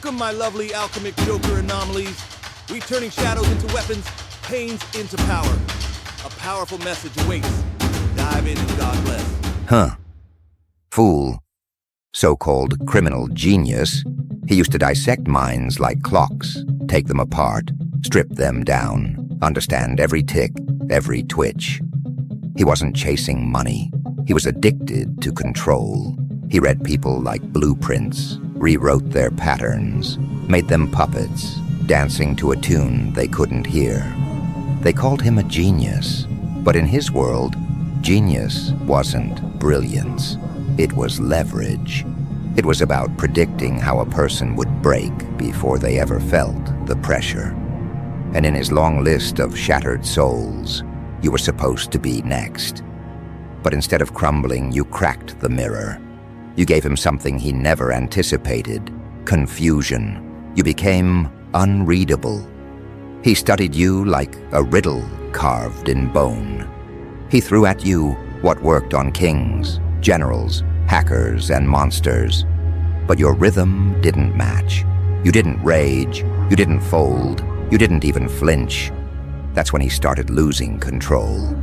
Welcome, my lovely Alchemicjoker anomalies. We turning shadows into weapons, pains into power. A powerful message awaits. Dive in and God bless. Huh. Fool. So-called criminal genius. He used to dissect minds like clocks, take them apart, strip them down, understand every tick, every twitch. He wasn't chasing money. He was addicted to control. He read people like blueprints, rewrote their patterns, made them puppets, dancing to a tune they couldn't hear. They called him a genius, but in his world, genius wasn't brilliance. It was leverage. It was about predicting how a person would break before they ever felt the pressure. And in his long list of shattered souls, you were supposed to be next. But instead of crumbling, you cracked the mirror. You gave him something he never anticipated: confusion. You became unreadable. He studied you like a riddle carved in bone. He threw at you what worked on kings, generals, hackers, and monsters. But your rhythm didn't match. You didn't rage. You didn't fold. You didn't even flinch. That's when he started losing control.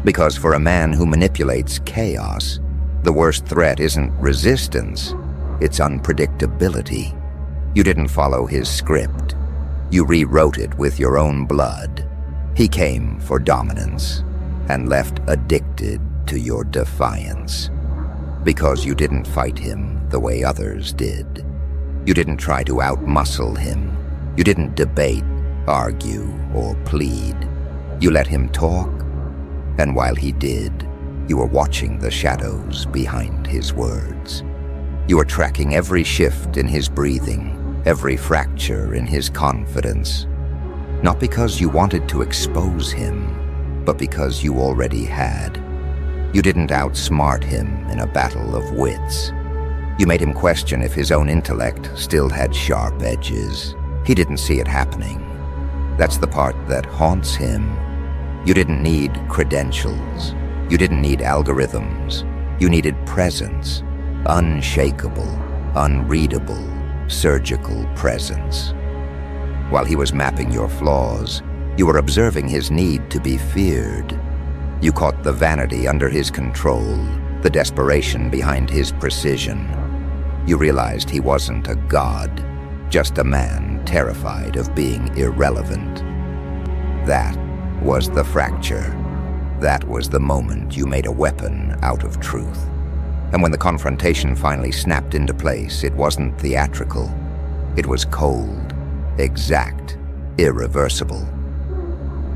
Because for a man who manipulates chaos, the worst threat isn't resistance, it's unpredictability. You didn't follow his script. You rewrote it with your own blood. He came for dominance and left addicted to your defiance. Because you didn't fight him the way others did. You didn't try to outmuscle him. You didn't debate, argue, or plead. You let him talk, and while he did, you were watching the shadows behind his words. You were tracking every shift in his breathing, every fracture in his confidence. Not because you wanted to expose him, but because you already had. You didn't outsmart him in a battle of wits. You made him question if his own intellect still had sharp edges. He didn't see it happening. That's the part that haunts him. You didn't need credentials. You didn't need algorithms. You needed presence. Unshakable, unreadable, surgical presence. While he was mapping your flaws, you were observing his need to be feared. You caught the vanity under his control, the desperation behind his precision. You realized he wasn't a god, just a man terrified of being irrelevant. That was the fracture. That was the moment you made a weapon out of truth. And when the confrontation finally snapped into place, it wasn't theatrical. It was cold, exact, irreversible.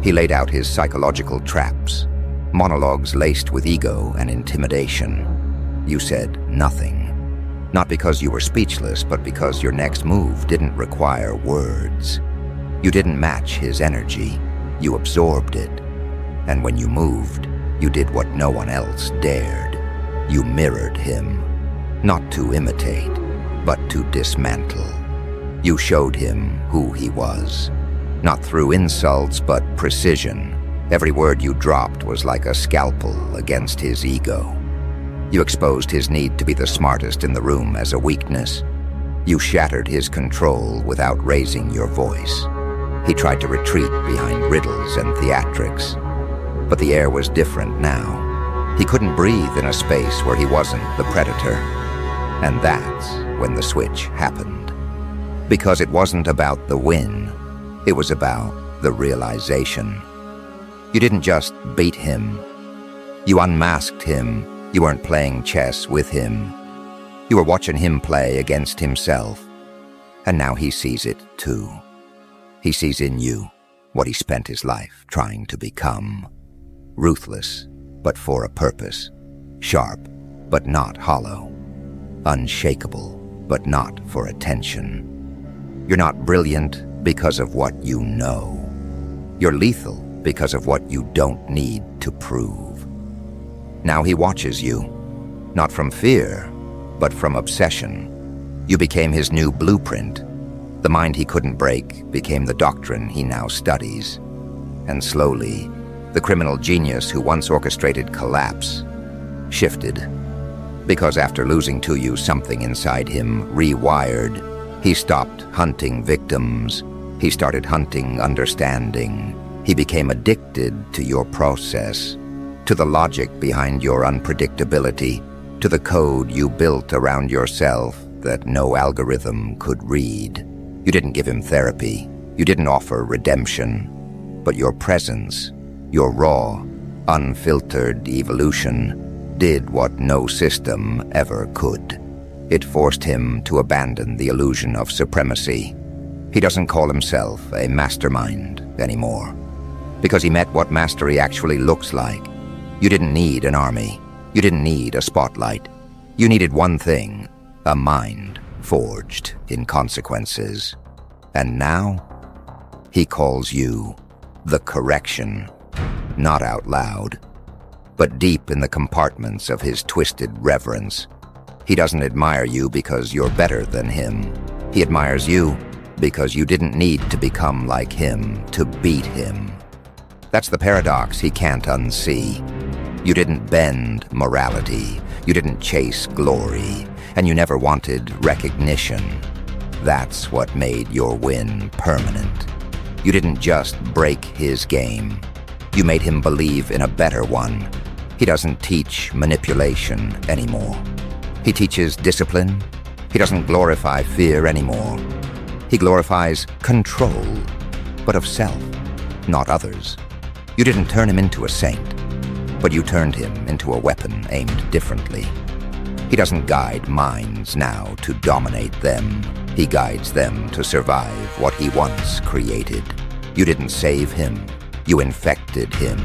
He laid out his psychological traps, monologues laced with ego and intimidation. You said nothing. Not because you were speechless, but because your next move didn't require words. You didn't match his energy. You absorbed it. And when you moved, you did what no one else dared. You mirrored him, not to imitate, but to dismantle. You showed him who he was, not through insults, but precision. Every word you dropped was like a scalpel against his ego. You exposed his need to be the smartest in the room as a weakness. You shattered his control without raising your voice. He tried to retreat behind riddles and theatrics. But the air was different now. He couldn't breathe in a space where he wasn't the predator. And that's when the switch happened. Because it wasn't about the win. It was about the realization. You didn't just beat him. You unmasked him. You weren't playing chess with him. You were watching him play against himself. And now he sees it too. He sees in you what he spent his life trying to become. Ruthless, but for a purpose. Sharp, but not hollow. Unshakable, but not for attention. You're not brilliant because of what you know. You're lethal because of what you don't need to prove. Now he watches you, not from fear, but from obsession. You became his new blueprint. The mind he couldn't break became the doctrine he now studies. And slowly, the criminal genius who once orchestrated collapse shifted. Because after losing to you, something inside him rewired. He stopped hunting victims. He started hunting understanding. He became addicted to your process, to the logic behind your unpredictability, to the code you built around yourself that no algorithm could read. You didn't give him therapy. You didn't offer redemption. But your presence, your raw, unfiltered evolution, did what no system ever could. It forced him to abandon the illusion of supremacy. He doesn't call himself a mastermind anymore, because he met what mastery actually looks like. You didn't need an army. You didn't need a spotlight. You needed one thing, a mind forged in consequences. And now, he calls you the correction, not out loud, but deep in the compartments of his twisted reverence. He doesn't admire you because you're better than him. He admires you because you didn't need to become like him to beat him. That's the paradox he can't unsee. You didn't bend morality, you didn't chase glory, and you never wanted recognition. That's what made your win permanent. You didn't just break his game. You made him believe in a better one. He doesn't teach manipulation anymore. He teaches discipline. He doesn't glorify fear anymore. He glorifies control, but of self, not others. You didn't turn him into a saint, but you turned him into a weapon aimed differently. He doesn't guide minds now to dominate them. He guides them to survive what he once created. You didn't save him. You infected him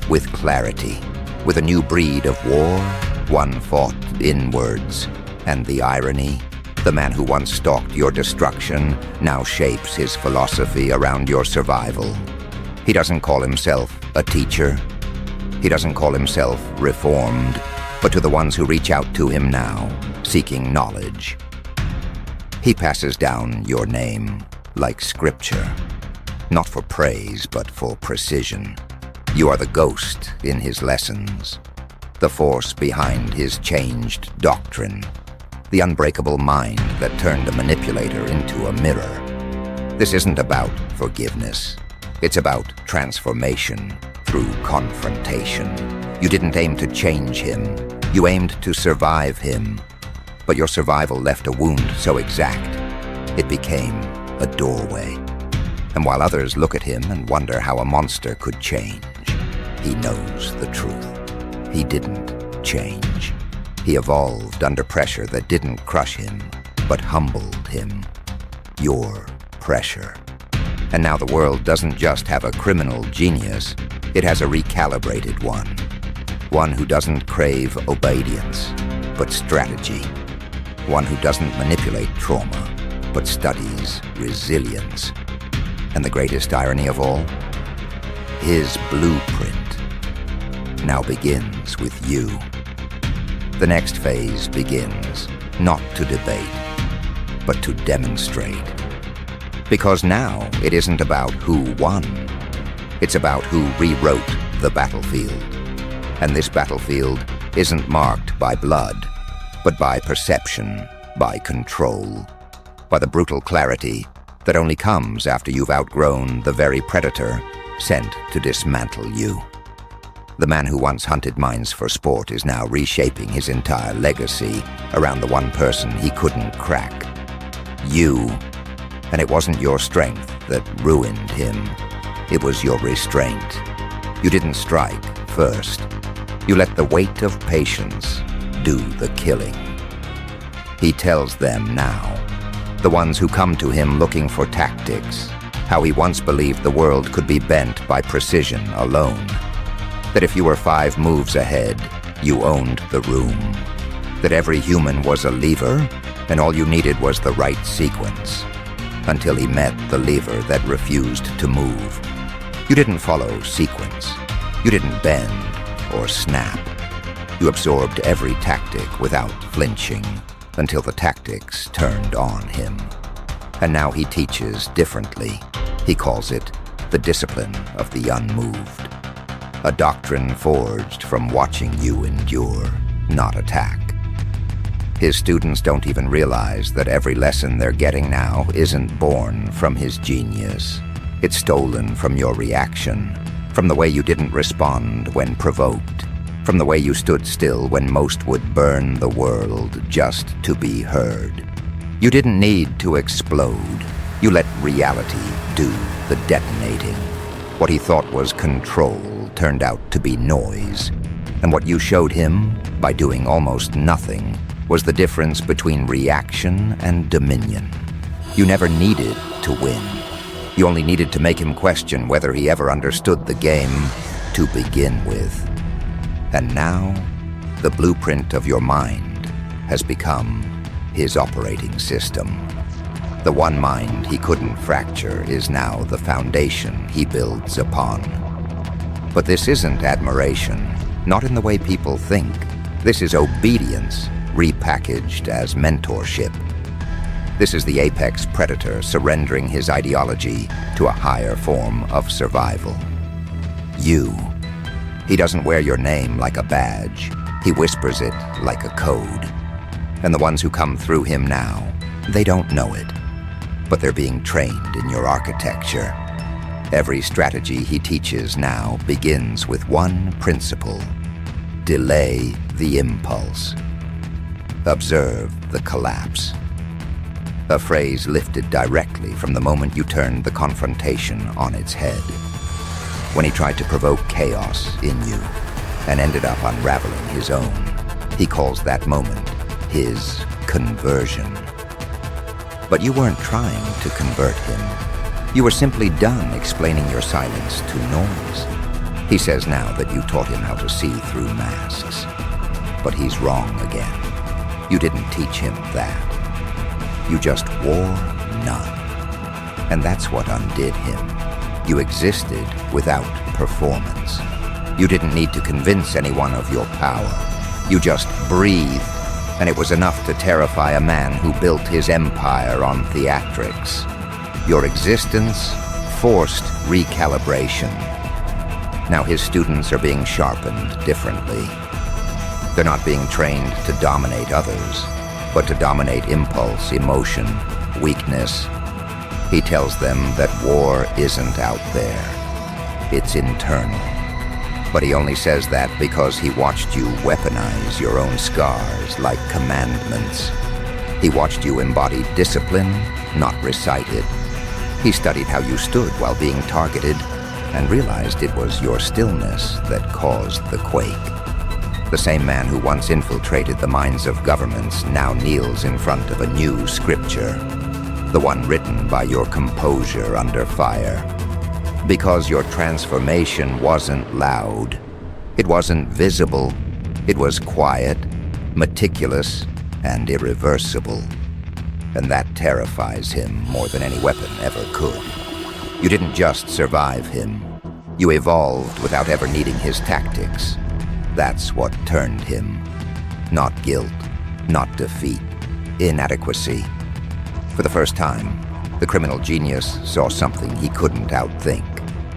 with clarity, with a new breed of war, one fought inwards. And the irony, the man who once stalked your destruction now shapes his philosophy around your survival. He doesn't call himself a teacher. He doesn't call himself reformed, but to the ones who reach out to him now, seeking knowledge, he passes down your name like scripture, not for praise, but for precision. You are the ghost in his lessons, the force behind his changed doctrine, the unbreakable mind that turned a manipulator into a mirror. This isn't about forgiveness. It's about transformation through confrontation. You didn't aim to change him. You aimed to survive him. But your survival left a wound so exact, it became a doorway. And while others look at him and wonder how a monster could change, he knows the truth. He didn't change. He evolved under pressure that didn't crush him, but humbled him. Your pressure. And now the world doesn't just have a criminal genius, it has a recalibrated one. One who doesn't crave obedience, but strategy. One who doesn't manipulate trauma, but studies resilience. And the greatest irony of all, his blueprint now begins with you. The next phase begins not to debate, but to demonstrate. Because now it isn't about who won, it's about who rewrote the battlefield. And this battlefield isn't marked by blood, but by perception, by control, by the brutal clarity that only comes after you've outgrown the very predator sent to dismantle you. The man who once hunted minds for sport is now reshaping his entire legacy around the one person he couldn't crack. You. And it wasn't your strength that ruined him. It was your restraint. You didn't strike first. You let the weight of patience do the killing. He tells them now, the ones who come to him looking for tactics, how he once believed the world could be bent by precision alone. That if you were 5 moves ahead, you owned the room. That every human was a lever, and all you needed was the right sequence. Until he met the lever that refused to move. You didn't follow sequence. You didn't bend or snap. You absorbed every tactic without flinching until the tactics turned on him. And now he teaches differently. He calls it the discipline of the unmoved. A doctrine forged from watching you endure, not attack. His students don't even realize that every lesson they're getting now isn't born from his genius. It's stolen from your reaction, from the way you didn't respond when provoked, from the way you stood still when most would burn the world just to be heard. You didn't need to explode. You let reality do the detonating. What he thought was control turned out to be noise. And what you showed him, by doing almost nothing, was the difference between reaction and dominion. You never needed to win. You only needed to make him question whether he ever understood the game to begin with. And now, the blueprint of your mind has become his operating system. The one mind he couldn't fracture is now the foundation he builds upon. But this isn't admiration, not in the way people think. This is obedience, repackaged as mentorship. This is the apex predator surrendering his ideology to a higher form of survival. You. He doesn't wear your name like a badge. He whispers it like a code. And the ones who come through him now, they don't know it. But they're being trained in your architecture. Every strategy he teaches now begins with one principle: delay the impulse. Observe the collapse. A phrase lifted directly from the moment you turned the confrontation on its head. When he tried to provoke chaos in you and ended up unraveling his own, he calls that moment his conversion. But you weren't trying to convert him. You were simply done explaining your silence to noise. He says now that you taught him how to see through masks. But he's wrong again. You didn't teach him that. You just wore none. And that's what undid him. You existed without performance. You didn't need to convince anyone of your power. You just breathed, and it was enough to terrify a man who built his empire on theatrics. Your existence forced recalibration. Now his students are being sharpened differently. They're not being trained to dominate others, but to dominate impulse, emotion, weakness. He tells them that war isn't out there. It's internal. But he only says that because he watched you weaponize your own scars like commandments. He watched you embody discipline, not recite it. He studied how you stood while being targeted and realized it was your stillness that caused the quake. The same man who once infiltrated the minds of governments now kneels in front of a new scripture, the one written by your composure under fire. Because your transformation wasn't loud, it wasn't visible, it was quiet, meticulous, and irreversible. And that terrifies him more than any weapon ever could. You didn't just survive him. You evolved without ever needing his tactics. That's what turned him. Not guilt, not defeat, inadequacy. For the first time, the criminal genius saw something he couldn't outthink.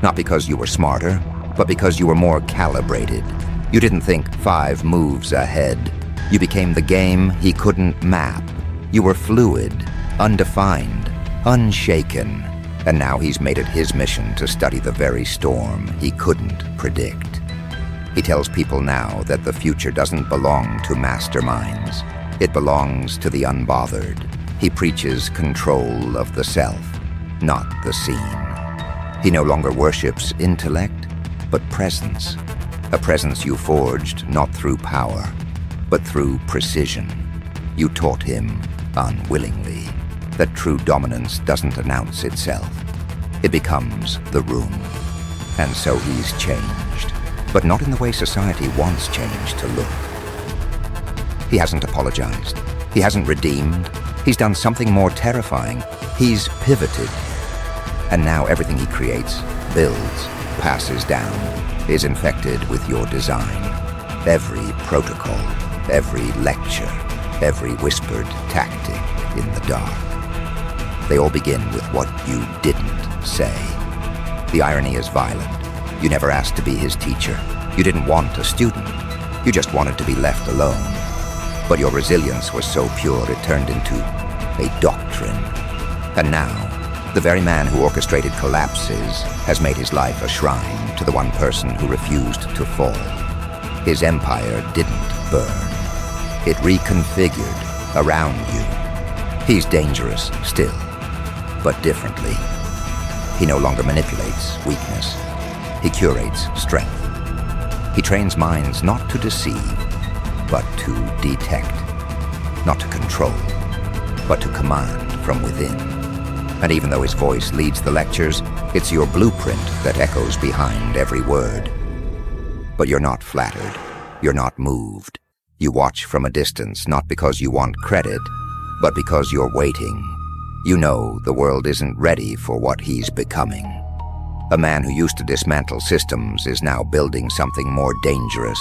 Not because you were smarter, but because you were more calibrated. You didn't think 5 moves ahead. You became the game he couldn't map. You were fluid, undefined, unshaken. And now he's made it his mission to study the very storm he couldn't predict. He tells people now that the future doesn't belong to masterminds. It belongs to the unbothered. He preaches control of the self, not the scene. He no longer worships intellect, but presence. A presence you forged not through power, but through precision. You taught him, unwillingly, that true dominance doesn't announce itself. It becomes the room. And so he's changed, but not in the way society wants change to look. He hasn't apologized. He hasn't redeemed. He's done something more terrifying. He's pivoted. And now everything he creates, builds, passes down, is infected with your design. Every protocol, every lecture, every whispered tactic in the dark. They all begin with what you didn't say. The irony is violent. You never asked to be his teacher. You didn't want a student. You just wanted to be left alone. But your resilience was so pure it turned into a doctrine. And now, the very man who orchestrated collapses has made his life a shrine to the one person who refused to fall. His empire didn't burn. It reconfigured around you. He's dangerous still, but differently. He no longer manipulates weakness. He curates strength. He trains minds not to deceive, but to detect. Not to control, but to command from within. And even though his voice leads the lectures, it's your blueprint that echoes behind every word. But you're not flattered. You're not moved. You watch from a distance, not because you want credit, but because you're waiting. You know the world isn't ready for what he's becoming. A man who used to dismantle systems is now building something more dangerous,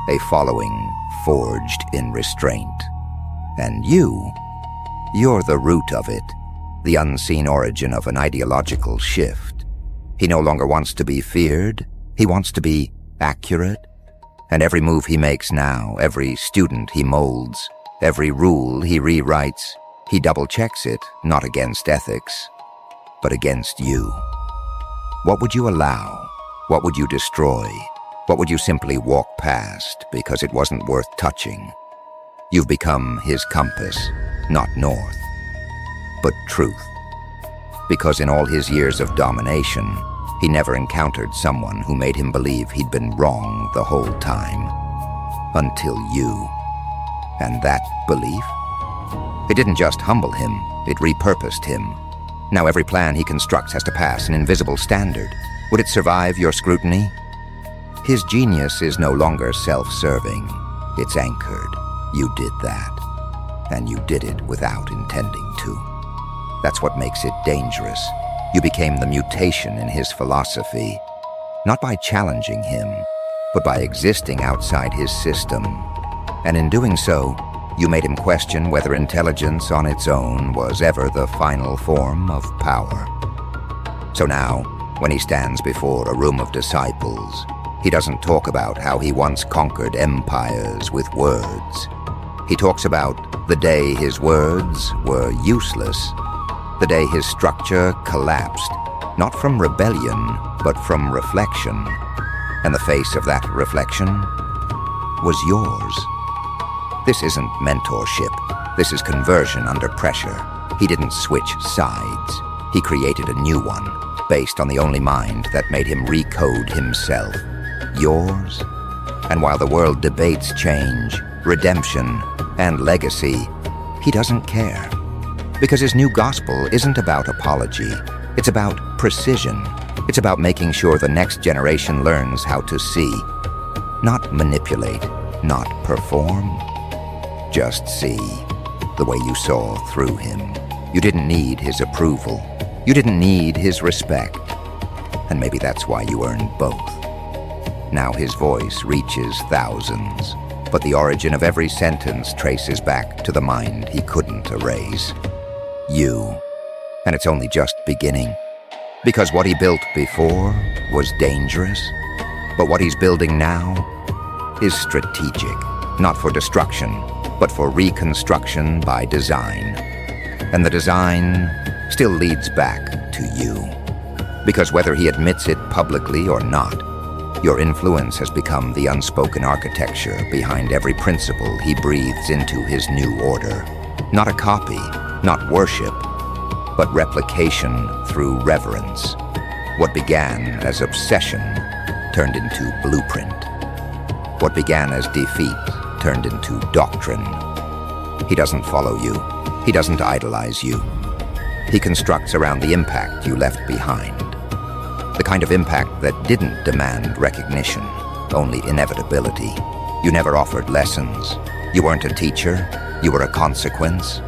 a following forged in restraint. And you're the root of it, the unseen origin of an ideological shift. He no longer wants to be feared, he wants to be accurate. And every move he makes now, every student he molds, every rule he rewrites, he double-checks it, not against ethics, but against you. What would you allow? What would you destroy? What would you simply walk past because it wasn't worth touching? You've become his compass, not north, but truth. Because in all his years of domination, he never encountered someone who made him believe he'd been wrong the whole time. Until you. And that belief? It didn't just humble him, it repurposed him. Now every plan he constructs has to pass an invisible standard. Would it survive your scrutiny? His genius is no longer self-serving. It's anchored. You did that. And you did it without intending to. That's what makes it dangerous. You became the mutation in his philosophy, not by challenging him, but by existing outside his system. And in doing so, you made him question whether intelligence on its own was ever the final form of power. So now, when he stands before a room of disciples, he doesn't talk about how he once conquered empires with words. He talks about the day his words were useless, the day his structure collapsed, not from rebellion, but from reflection. And the face of that reflection was yours. This isn't mentorship. This is conversion under pressure. He didn't switch sides. He created a new one, based on the only mind that made him recode himself. Yours. And while the world debates change, redemption, and legacy, he doesn't care. Because his new gospel isn't about apology. It's about precision. It's about making sure the next generation learns how to see. Not manipulate, not perform. Just see, the way you saw through him. You didn't need his approval. You didn't need his respect. And maybe that's why you earned both. Now his voice reaches thousands, but the origin of every sentence traces back to the mind he couldn't erase. You. And it's only just beginning. Because what he built before was dangerous, but what he's building now is strategic, not for destruction, but for reconstruction by design. And the design still leads back to you. Because whether he admits it publicly or not, your influence has become the unspoken architecture behind every principle he breathes into his new order. Not a copy, not worship, but replication through reverence. What began as obsession turned into blueprint. What began as defeat turned into doctrine. He doesn't follow you. He doesn't idolize you. He constructs around the impact you left behind. The kind of impact that didn't demand recognition, only inevitability. You never offered lessons. You weren't a teacher. You were a consequence.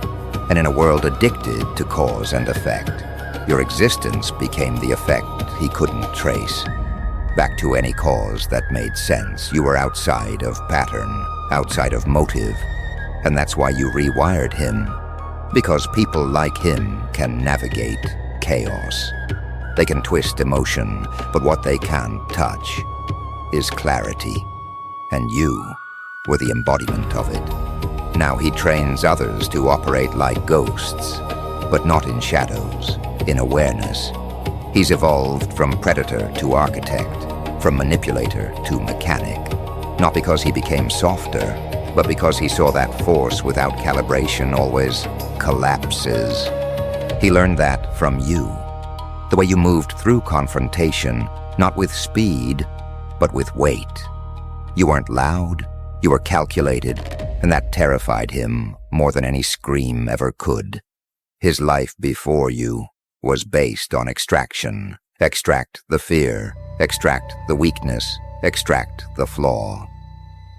And in a world addicted to cause and effect, your existence became the effect he couldn't trace. Back to any cause that made sense. You were outside of pattern, outside of motive. And that's why you rewired him. Because people like him can navigate chaos. They can twist emotion, but what they can't touch is clarity. And you were the embodiment of it. Now he trains others to operate like ghosts, but not in shadows, in awareness. He's evolved from predator to architect, from manipulator to mechanic, not because he became softer, but because he saw that force without calibration always collapses. He learned that from you, the way you moved through confrontation, not with speed, but with weight. You weren't loud, you were calculated, and that terrified him more than any scream ever could. His life before you was based on extraction. Extract the fear, extract the weakness, extract the flaw.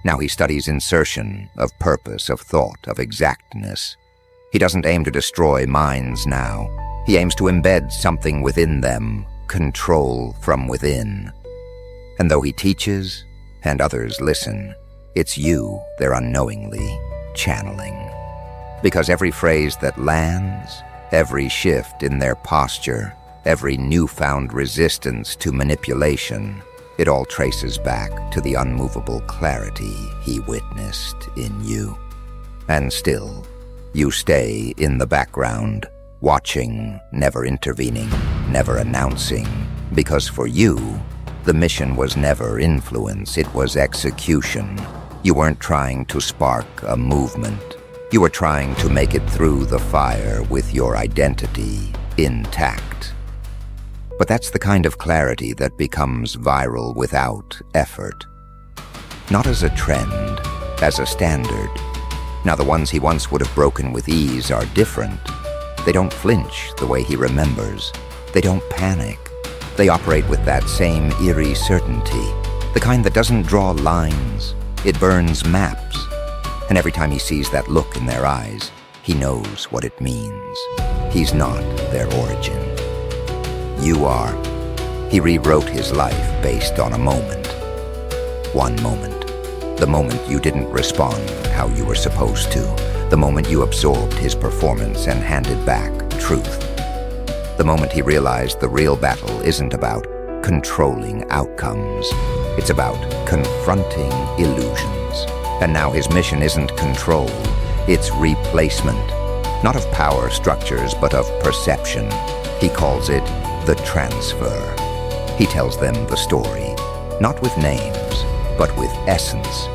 Now he studies insertion of purpose, of thought, of exactness. He doesn't aim to destroy minds now. He aims to embed something within them, control from within. And though he teaches, and others listen, it's you they're unknowingly channeling. Because every phrase that lands, every shift in their posture, every newfound resistance to manipulation, it all traces back to the unmovable clarity he witnessed in you. And still, you stay in the background, watching, never intervening, never announcing, because for you, the mission was never influence, it was execution. You weren't trying to spark a movement. You were trying to make it through the fire with your identity intact. But that's the kind of clarity that becomes viral without effort. Not as a trend, as a standard. Now the ones he once would have broken with ease are different. They don't flinch the way he remembers. They don't panic. They operate with that same eerie certainty, the kind that doesn't draw lines. It burns maps. And every time he sees that look in their eyes, he knows what it means. He's not their origin. You are. He rewrote his life based on a moment. One moment. The moment you didn't respond how you were supposed to. The moment you absorbed his performance and handed back truth. The moment he realized the real battle isn't about controlling outcomes. It's about confronting illusions. And now his mission isn't control, it's replacement. Not of power structures, but of perception. He calls it the transfer. He tells them the story, not with names, but with essence.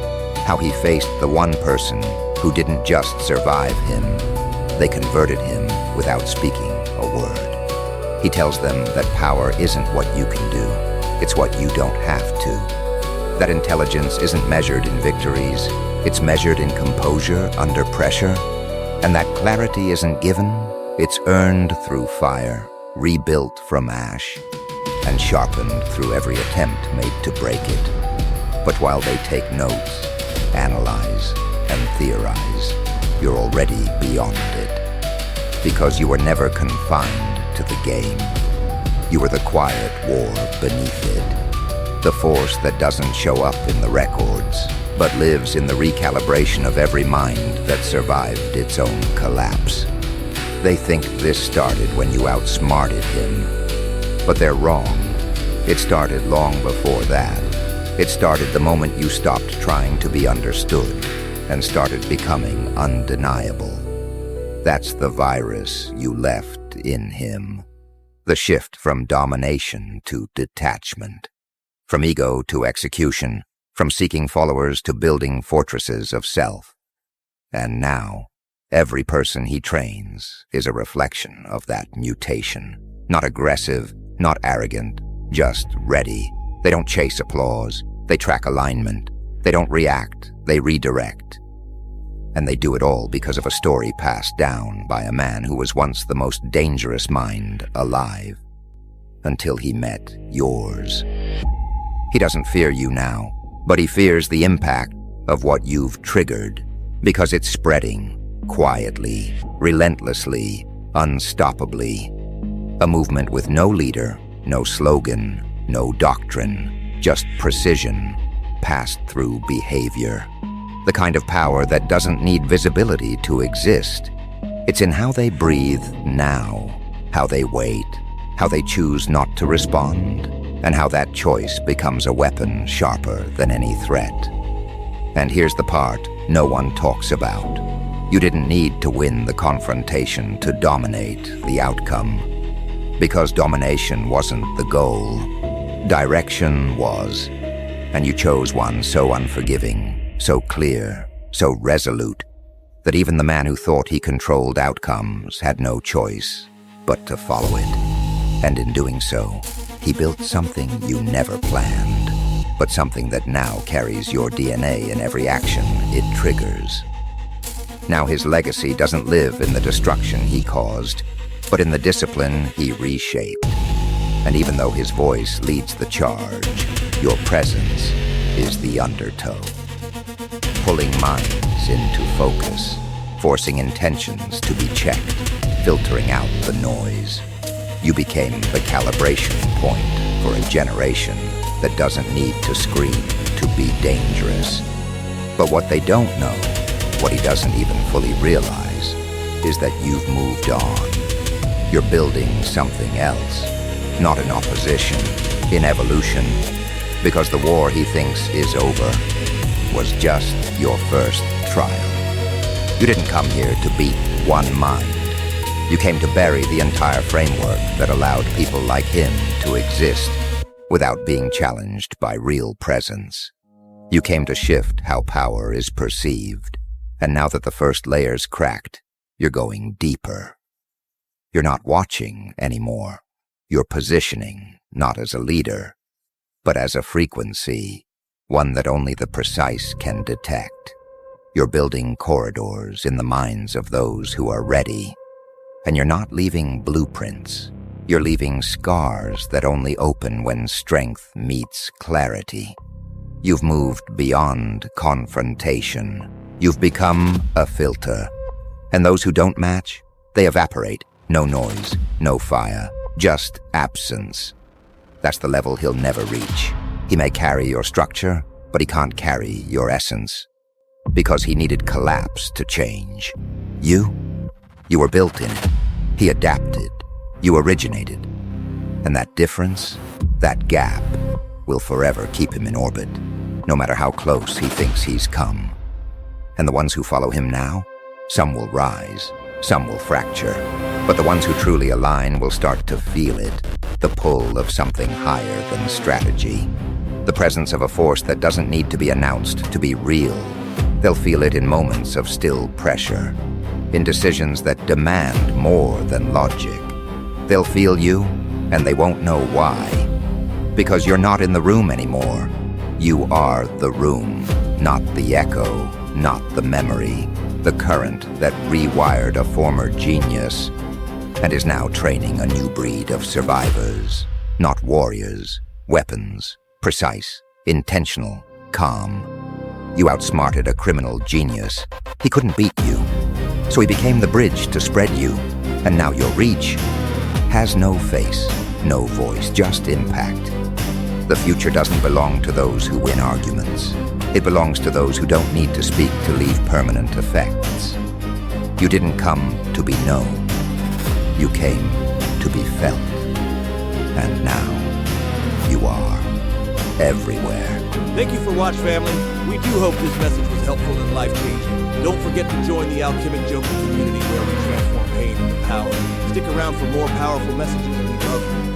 How he faced the one person who didn't just survive him, they converted him without speaking a word. He tells them that power isn't what you can do, it's what you don't have to. That intelligence isn't measured in victories, it's measured in composure under pressure. And that clarity isn't given, it's earned through fire, rebuilt from ash, and sharpened through every attempt made to break it. But while they take notes, analyze, and theorize, you're already beyond it. Because you were never confined to the game. You were the quiet war beneath it. The force that doesn't show up in the records, but lives in the recalibration of every mind that survived its own collapse. They think this started when you outsmarted him, but they're wrong. It started long before that. It started the moment you stopped trying to be understood and started becoming undeniable. That's the virus you left in him. The shift from domination to detachment, from ego to execution, from seeking followers to building fortresses of self. And now, every person he trains is a reflection of that mutation. Not aggressive, not arrogant, just ready. They don't chase applause, they track alignment. They don't react, they redirect. And they do it all because of a story passed down by a man who was once the most dangerous mind alive, until he met yours. He doesn't fear you now, but he fears the impact of what you've triggered, because it's spreading, quietly, relentlessly, unstoppably. A movement with no leader, no slogan, no doctrine, just precision, passed through behavior. The kind of power that doesn't need visibility to exist. It's in how they breathe now, how they wait, how they choose not to respond, and how that choice becomes a weapon sharper than any threat. And here's the part no one talks about. You didn't need to win the confrontation to dominate the outcome. Because domination wasn't the goal. Direction was. And you chose one so unforgiving, so clear, so resolute, that even the man who thought he controlled outcomes had no choice but to follow it. And in doing so, he built something you never planned, but something that now carries your DNA in every action it triggers. Now his legacy doesn't live in the destruction he caused, but in the discipline he reshaped. And even though his voice leads the charge, your presence is the undertow. Pulling minds into focus, forcing intentions to be checked, filtering out the noise. You became the calibration point for a generation that doesn't need to scream to be dangerous. But what they don't know, what he doesn't even fully realize, is that you've moved on. You're building something else, not in opposition, in evolution, because the war he thinks is over was just your first trial. You didn't come here to beat one mind. You came to bury the entire framework that allowed people like him to exist without being challenged by real presence. You came to shift how power is perceived, and now that the first layer's cracked, you're going deeper. You're not watching anymore. You're positioning, not as a leader, but as a frequency, one that only the precise can detect. You're building corridors in the minds of those who are ready. And you're not leaving blueprints. You're leaving scars that only open when strength meets clarity. You've moved beyond confrontation. You've become a filter. And those who don't match, they evaporate. No noise, no fire, just absence. That's the level he'll never reach. He may carry your structure, but he can't carry your essence. Because he needed collapse to change. You were built in it. He adapted. You originated. And that difference, that gap, will forever keep him in orbit, no matter how close he thinks he's come. And the ones who follow him now, some will rise, some will fracture, but the ones who truly align will start to feel it, the pull of something higher than strategy, the presence of a force that doesn't need to be announced to be real. They'll feel it in moments of still pressure, in decisions that demand more than logic. They'll feel you, and they won't know why. Because you're not in the room anymore. You are the room, not the echo, not the memory, the current that rewired a former genius and is now training a new breed of survivors, not warriors, weapons, precise, intentional, calm. You outsmarted a criminal genius. He couldn't beat you. So he became the bridge to spread you, and now your reach has no face, no voice, just impact. The future doesn't belong to those who win arguments. It belongs to those who don't need to speak to leave permanent effects. You didn't come to be known. You came to be felt. And now, you are everywhere. Thank you for watching, family. We do hope this message was helpful and life-changing. Don't forget to join the Alchemicjoker community where we transform pain into power. Stick around for more powerful messages. We love you.